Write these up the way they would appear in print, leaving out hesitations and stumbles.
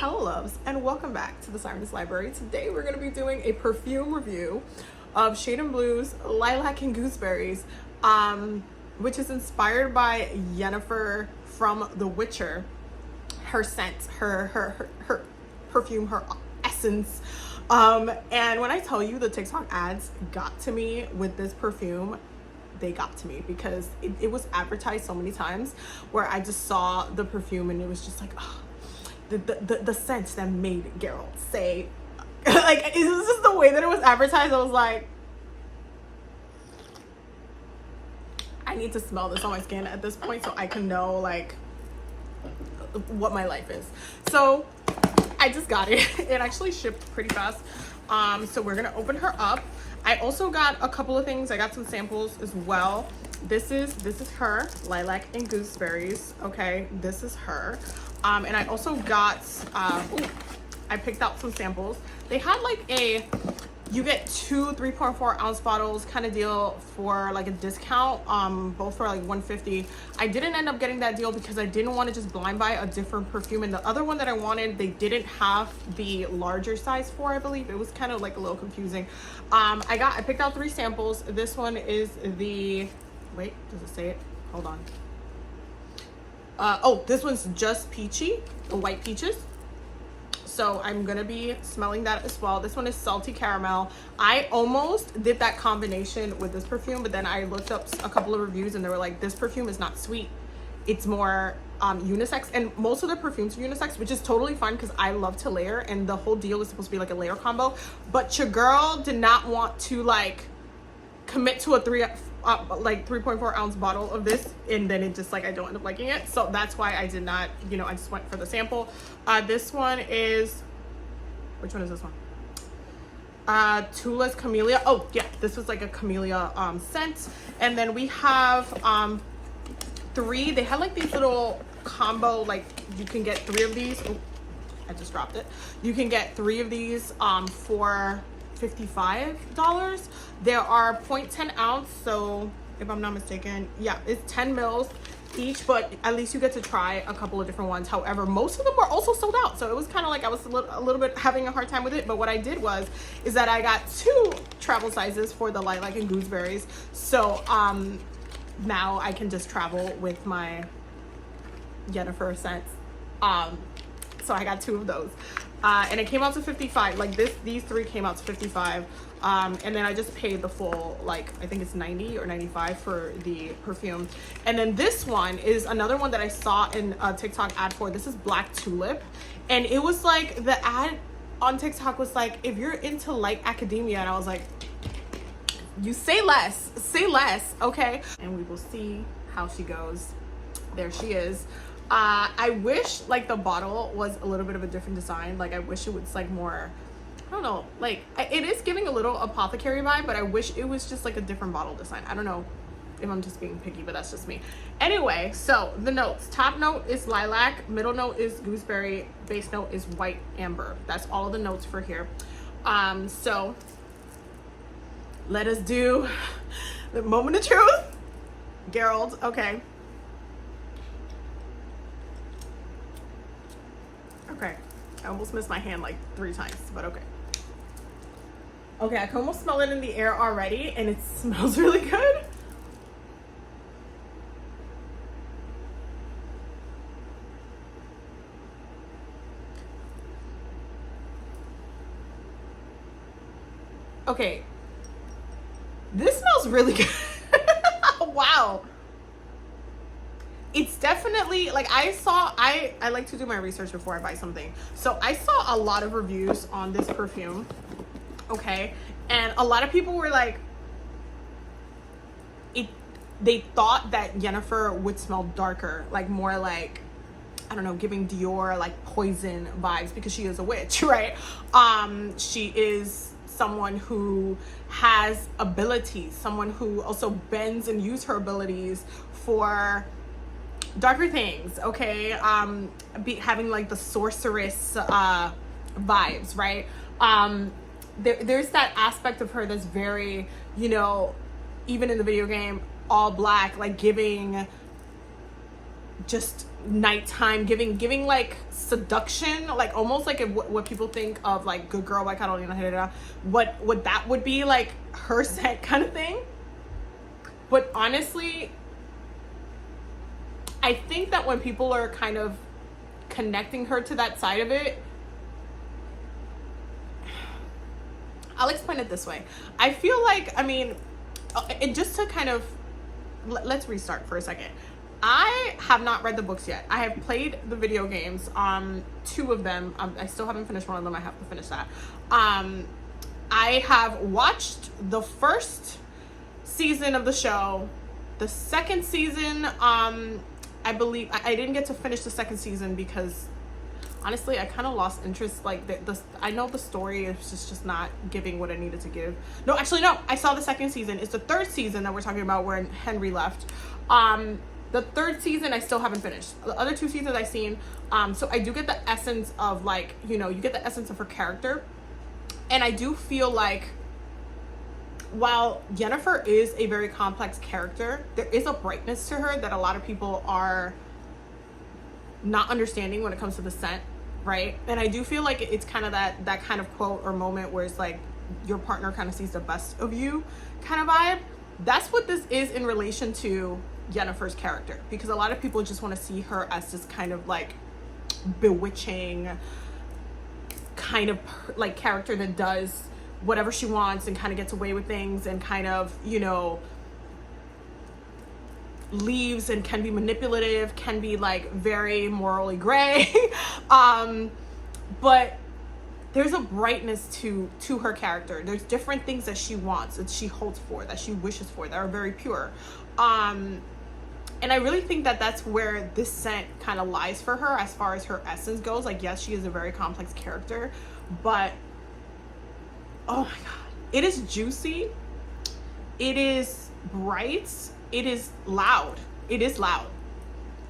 Hello loves, and welcome back to the Siren Library. Today we're going to be doing a perfume review of Shade & Blue's Lilac and Gooseberries, which is inspired by Yennefer from The Witcher. Her scent, her perfume, her essence. And when I tell you the TikTok ads got to me with this perfume, they got to me because it was advertised so many times where I just saw the perfume and it was just like, oh, the scent that made Geralt say, like, it's just the way that it was advertised. I was like, I need to smell this on my skin at this point so I can know like what my life is. So I just got it. It actually shipped pretty fast. So we're gonna open her up. I also got a couple of things. I got some samples as well. This is her, Lilac and Gooseberries. Okay, this is her. And I also got, I picked out some samples. They had like you get two 3.4 ounce bottles kind of deal for like a discount, both for like $150. I didn't end up getting that deal because I didn't want to just blind buy a different perfume, and the other one that I wanted, they didn't have the larger size for, I believe. It was kind of like a little confusing. I picked out 3 samples. This one is the, wait, does it say it? Hold on. Oh, this one's just peachy, the white peaches. So I'm gonna be smelling that as well. This one is salty caramel. I almost did that combination with this perfume, but then I looked up a couple of reviews and they were like, this perfume is not sweet. It's more unisex, and most of the perfumes are unisex, which is totally fine because I love to layer, and the whole deal is supposed to be like a layer combo. But your girl did not want to like commit to a 3.4 ounce bottle of this, and then it just like I don't end up liking it. So that's why I did not, I just went for the sample. This one is, which one is this one? Tula's Camellia. Oh yeah, this was like a camellia scent. And then we have 3. They had like these little combo, like you can get 3 of these. Oh, I just dropped it. You can get 3 of these for $55. There are 0.10 ounce, so if I'm not mistaken, yeah, it's 10 mils each, but at least you get to try a couple of different ones. However, most of them were also sold out, so it was kind of like I was a little bit having a hard time with it. But what I did is that I got 2 travel sizes for the Lilac and Gooseberries, so now I can just travel with my Yennefer scents. So I got 2 of those. And it came out to 55. Like these 3 came out to 55. And then I just paid the full, like, I think it's 90 or 95 for the perfume. And then this one is another one that I saw in a TikTok ad for. This is Black Tulip. And it was like, the ad on TikTok was like, if you're into like academia, and I was like, you say less, okay? And we will see how she goes. There she is. I wish like the bottle was a little bit of a different design. Like I wish it was like more, I don't know, like it is giving a little apothecary vibe, but I wish it was just like a different bottle design. I don't know if I'm just being picky, but that's just me. Anyway, so the notes. Top note is lilac, middle note is gooseberry, base note is white amber. That's all of the notes for here. So let us do the moment of truth. Geralt, okay. Okay, I almost missed my hand like 3 times, but okay. Okay, I can almost smell it in the air already, and it smells really good. Okay, this smells really good. Wow. It's definitely like I like to do my research before I buy something. So I saw a lot of reviews on this perfume, okay? And a lot of people were like, they thought that Yennefer would smell darker, like more like, I don't know, giving Dior like poison vibes because she is a witch, right? She is someone who has abilities, someone who also bends and uses her abilities for darker things, okay? Having like the sorceress vibes, right? There's that aspect of her that's very, even in the video game, all black, like giving just nighttime, giving like seduction, like almost like what people think of like good girl by Carolina, what that would be like her scent kind of thing. But honestly, I think that when people are kind of connecting her to that side of it, I'll explain it this way. I feel like, I mean, it just to kind of, let's restart for a second. I have not read the books yet. I have played the video games, 2 of them. I still haven't finished one of them. I have to finish that. I have watched the first season of the show. The second season, I believe I didn't get to finish the second season because honestly I kind of lost interest. Like I know the story is just not giving what I needed to give. No, actually no, I saw the second season. It's the third season that we're talking about where Henry left. The third season I still haven't finished. The other 2 seasons I've seen. So I do get the essence of, like, you know, you get the essence of her character. And I do feel like while Yennefer is a very complex character, there is a brightness to her that a lot of people are not understanding when it comes to the scent, right? And I do feel like it's kind of that kind of quote or moment where it's like your partner kind of sees the best of you kind of vibe. That's what this is in relation to Yennefer's character, because a lot of people just want to see her as this kind of like bewitching kind of like character that does whatever she wants and kind of gets away with things and kind of, you know, leaves and can be manipulative, can be like very morally gray. But there's a brightness to her character. There's different things that she wants, that she holds for, that she wishes for, that are very pure. And I really think that that's where this scent kind of lies for her as far as her essence goes. Like, yes, she is a very complex character, but oh my God, it is juicy. It is bright. It is loud. It is loud.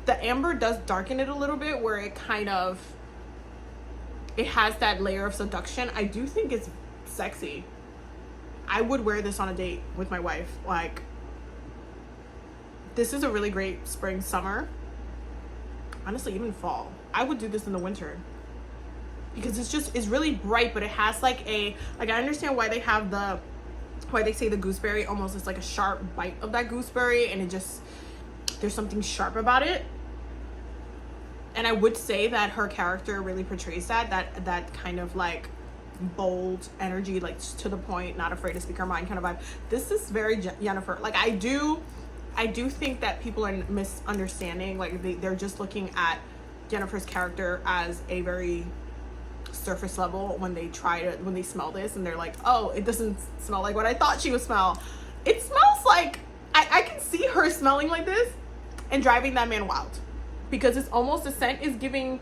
The amber does darken it a little bit where it kind of, it has that layer of seduction. I do think it's sexy. I would wear this on a date with my wife. Like, this is a really great spring, summer, honestly, even fall. I would do this in the winter because it's really bright, but it has like I understand why they have why they say the gooseberry almost is like a sharp bite of that gooseberry, and it just, there's something sharp about it. And I would say that her character really portrays that kind of like bold energy, like to the point, not afraid to speak her mind kind of vibe. This is very Yennefer. Like, I do think that people are misunderstanding. Like, they're just looking at Yennefer's character as a very surface level when they smell this, and they're like, oh, it doesn't smell like what I thought she would smell. It smells like, I can see her smelling like this and driving that man wild, because it's almost, the scent is giving,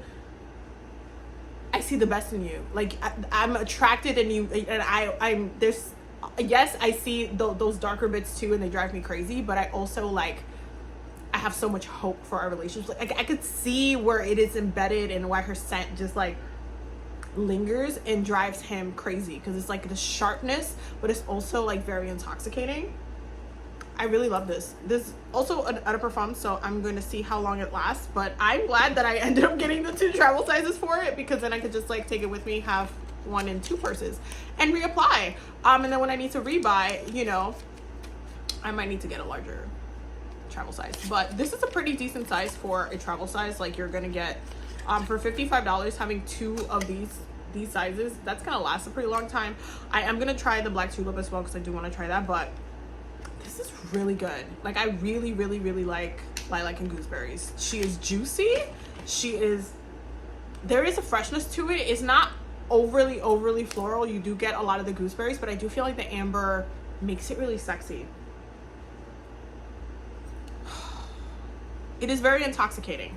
I see the best in you. Like, I'm attracted in you, and I'm there's, yes, I see those darker bits too, and they drive me crazy, but I also, like, I have so much hope for our relationship. Like, I could see where it is embedded and why her scent just like lingers and drives him crazy, because it's like the sharpness, but it's also like very intoxicating. I really love this. This also an eau de parfum, so I'm going to see how long it lasts, but I'm glad that I ended up getting the 2 travel sizes for it, because then I could just like take it with me, have 1 in 2 purses, and reapply. And then when I need to rebuy, you know, I might need to get a larger travel size. But this is a pretty decent size for a travel size. Like, you're gonna get for $55, having 2 of these sizes, that's gonna last a pretty long time. I am gonna try the black tulip as well, because I do want to try that, but this is really good. Like, I really, really, really like lilac and gooseberries. She is juicy. There is a freshness to it. It's not overly floral. You do get a lot of the gooseberries, but I do feel like the amber makes it really sexy. It is very intoxicating.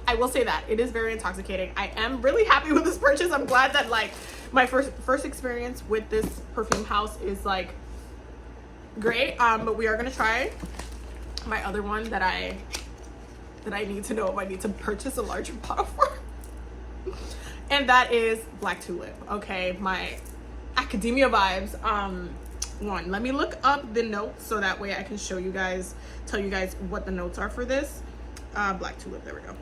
I will say that it is very intoxicating. I am really happy with this purchase. I'm glad that, like, my first experience with this perfume house is like great. But we are gonna try my other one that I need to know if I need to purchase a larger bottle for. And that is black tulip. Okay, my academia vibes one. Let me look up the notes so that way I can show you guys, tell you guys what the notes are for this. Black Tulip, there we go.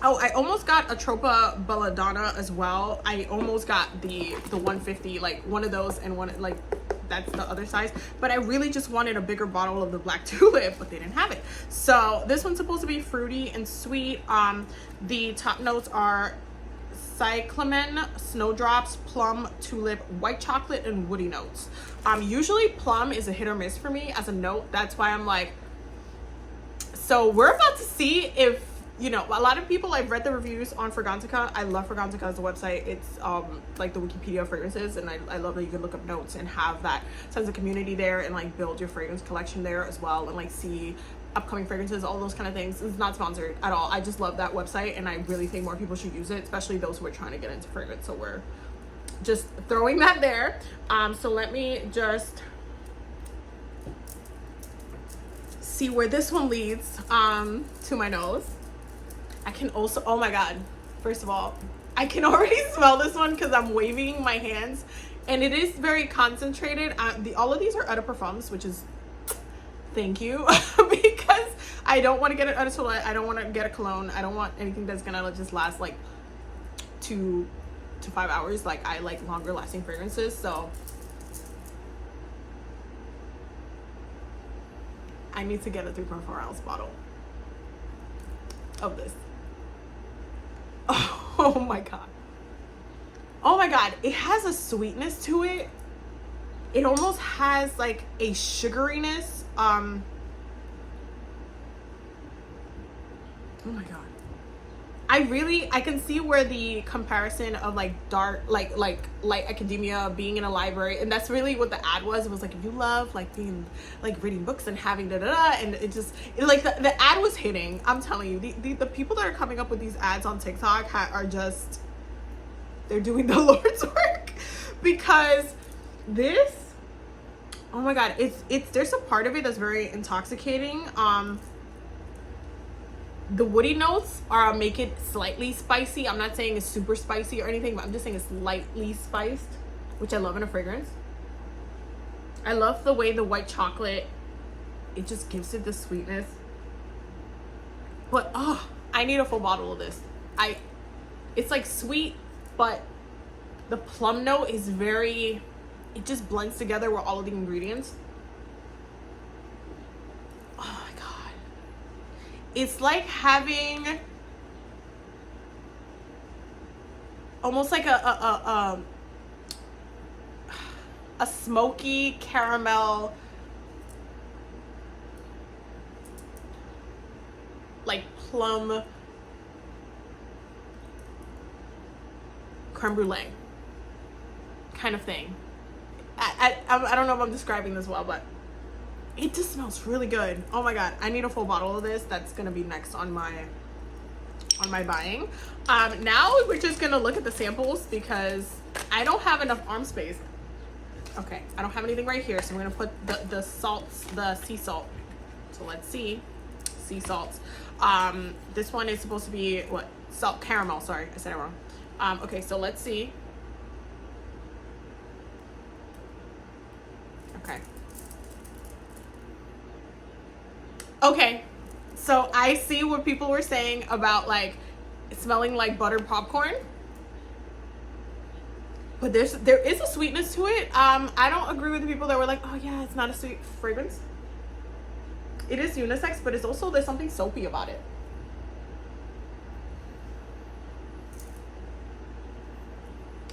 Oh, I almost got a Tropa Belladonna as well. I almost got the 150, like one of those, and one, like, that's the other size. But I really just wanted a bigger bottle of the Black Tulip, but they didn't have it. So this one's supposed to be fruity and sweet. The top notes are cyclamen, snowdrops, plum, tulip, white chocolate, and woody notes. Usually plum is a hit or miss for me as a note. That's why I'm like, so we're about to see if, you know, a lot of people, I've read the reviews on Fragrantica. I love Fragrantica as a website. It's like the Wikipedia of fragrances, and I love that you can look up notes and have that sense of community there, and like build your fragrance collection there as well, and like see upcoming fragrances, all those kind of things. It's not sponsored at all. I just love that website, and I really think more people should use it, especially those who are trying to get into fragrance. So we're just throwing that there. So let me just see where this one leads to my nose. I can also, oh my God, first of all, I can already smell this one because I'm waving my hands, and it is very concentrated. All of these are eau de parfums, which is, thank you, because I don't want to get an eau de toilette, I don't want to get a cologne, I don't want anything that's gonna just last like 2 to 5 hours. Like, I like longer lasting fragrances, so I need to get a 3.4 ounce bottle of this. Oh my God. Oh my God. It has a sweetness to it. It almost has like a sugariness. Oh my God. I can see where the comparison of like dark, like light academia, being in a library, and that's really what the ad was. It was like, if you love like being like reading books and having and it just, like the ad was hitting. I'm telling you, the people that are coming up with these ads on TikTok are just, they're doing the Lord's work, because this, oh my God, it's there's a part of it that's very intoxicating. The woody notes make it slightly spicy. I'm not saying it's super spicy or anything, but I'm just saying it's lightly spiced, which I love in a fragrance. I love the way the white chocolate, it just gives it the sweetness. But oh, I need a full bottle of this. It's like sweet, but the plum note is very, it just blends together with all of the ingredients. It's like having almost like a smoky caramel, like plum creme brulee kind of thing. I don't know if I'm describing this well, but it just smells really good. Oh my God, I need a full bottle of this. That's gonna be next on my buying. Now we're just gonna look at the samples because I don't have enough arm space. Okay, I don't have anything right here, so I'm gonna put the salts, the sea salt. So let's see, sea salts. This one is supposed to be what? Salt caramel. Sorry, I said it wrong. Okay, so let's see. Okay. Okay, so I see what people were saying about like smelling like buttered popcorn, but there is a sweetness to it. I don't agree with the people that were like, oh yeah, it's not a sweet fragrance. It is unisex, but it's also, there's something soapy about it.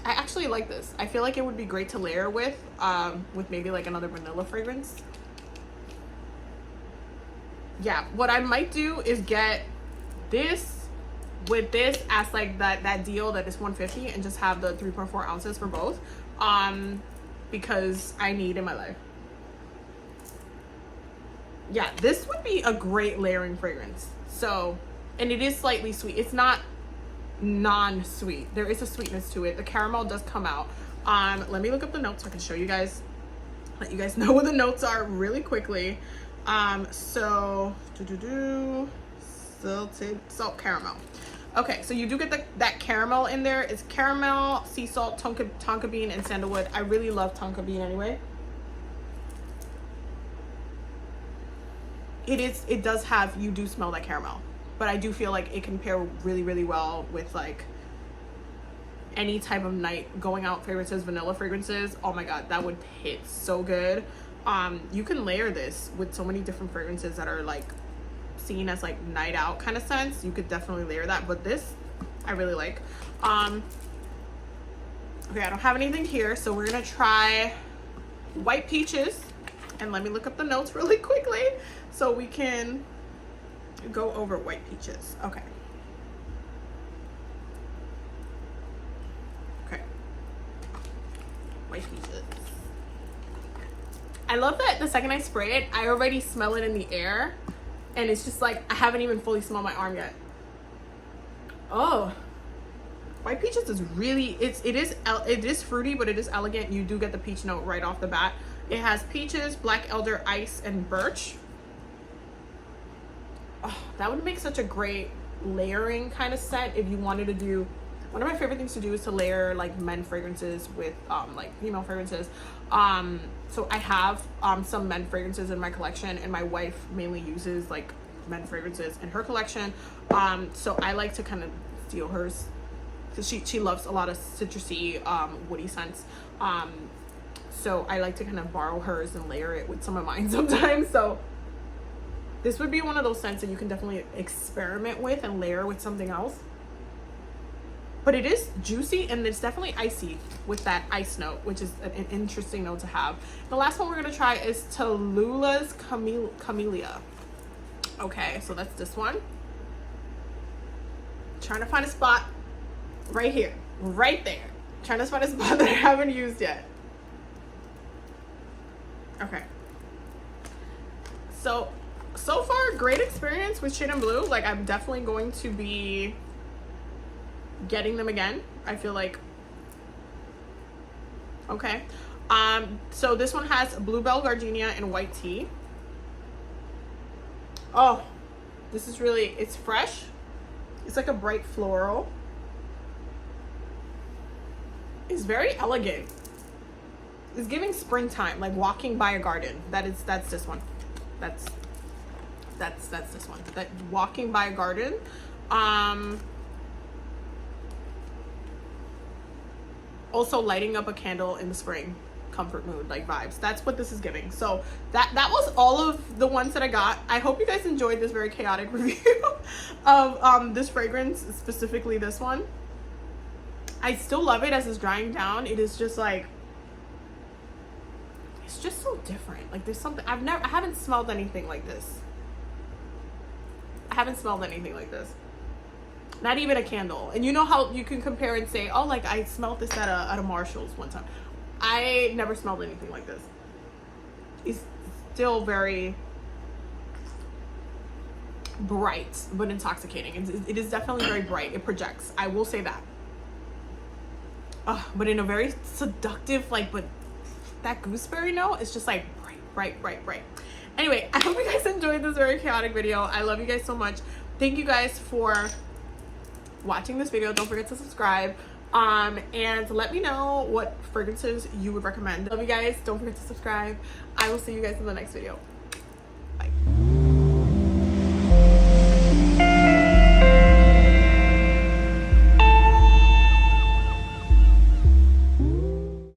I actually like this. I feel like it would be great to layer with maybe like another vanilla fragrance. Yeah, what I might do is get this with this as like that deal that is 150 and just have the 3.4 ounces for both, because I need in my life. Yeah, this would be a great layering fragrance. So, and it is slightly sweet. It's not non-sweet. There is a sweetness to it. The caramel does come out. Let me look up the notes so I can show you guys, let you guys know what the notes are really quickly. So salted salt caramel. Okay, so you do get that caramel in there. It's caramel, sea salt, tonka bean, and sandalwood. I really love tonka bean anyway. It does have, you do smell that caramel. but I do feel like it can pair really, really well with like any type of night going out fragrances, vanilla fragrances. Oh my god, that would hit so good. You can layer this with so many different fragrances that are like seen as like night out kind of scents. You could definitely layer that, but this I really like. Okay, I don't have anything here, so we're gonna try White Peaches, and let me look up the notes really quickly so we can go over White Peaches. Okay. White Peaches. I love that the second I spray it, I already smell it in the air, and it's just like I haven't even fully smelled my arm yet. Oh, White Peaches is really, it is fruity, but it is elegant. You do get the peach note right off the bat. It has peaches, black elder, ice, and birch. Oh, that would make such a great layering kind of scent if you wanted to do. One of my favorite things to do is to layer like men fragrances with like female fragrances. So I have some men fragrances in my collection, and my wife mainly uses like men fragrances in her collection. So I like to kind of steal hers because she loves a lot of citrusy, woody scents. So I like to kind of borrow hers and layer it with some of mine sometimes. So this would be one of those scents that you can definitely experiment with and layer with something else. But it is juicy, and it's definitely icy with that ice note, which is an interesting note to have. The last one we're gonna try is Tallulah's Camellia. Okay, so that's this one. Trying to find a spot right here, right there. Trying to find a spot that I haven't used yet. Okay. So far, great experience with Shade and Blue. Like, I'm definitely going to be getting them again. I feel like, okay. So this one has Bluebell Gardenia and white tea. Oh, this is really, it's fresh. It's like a bright floral. It's very elegant. It's giving springtime, like walking by a garden. That's this one. That's this one. That walking by a garden. Also lighting up a candle in the spring, comfort mood, like vibes. That's what this is giving. So that was all of the ones that I got. I hope you guys enjoyed this very chaotic review of this fragrance, specifically this one. I still love it as it's drying down. It is just like, it's just so different. Like, there's something I haven't smelled anything like this. I haven't smelled anything like this. Not even a candle. And you know how you can compare and say, oh, like I smelled this at a Marshall's one time. I never smelled anything like this. It's still very bright but intoxicating. It is definitely very bright. It projects. I will say that. But in a very seductive, like, but that gooseberry note is just like bright. Anyway, I hope you guys enjoyed this very chaotic video. I love you guys so much. Thank you guys for watching this video. Don't forget to subscribe, and let me know what fragrances you would recommend. Love you guys. Don't forget to subscribe. I will see you guys in the next video.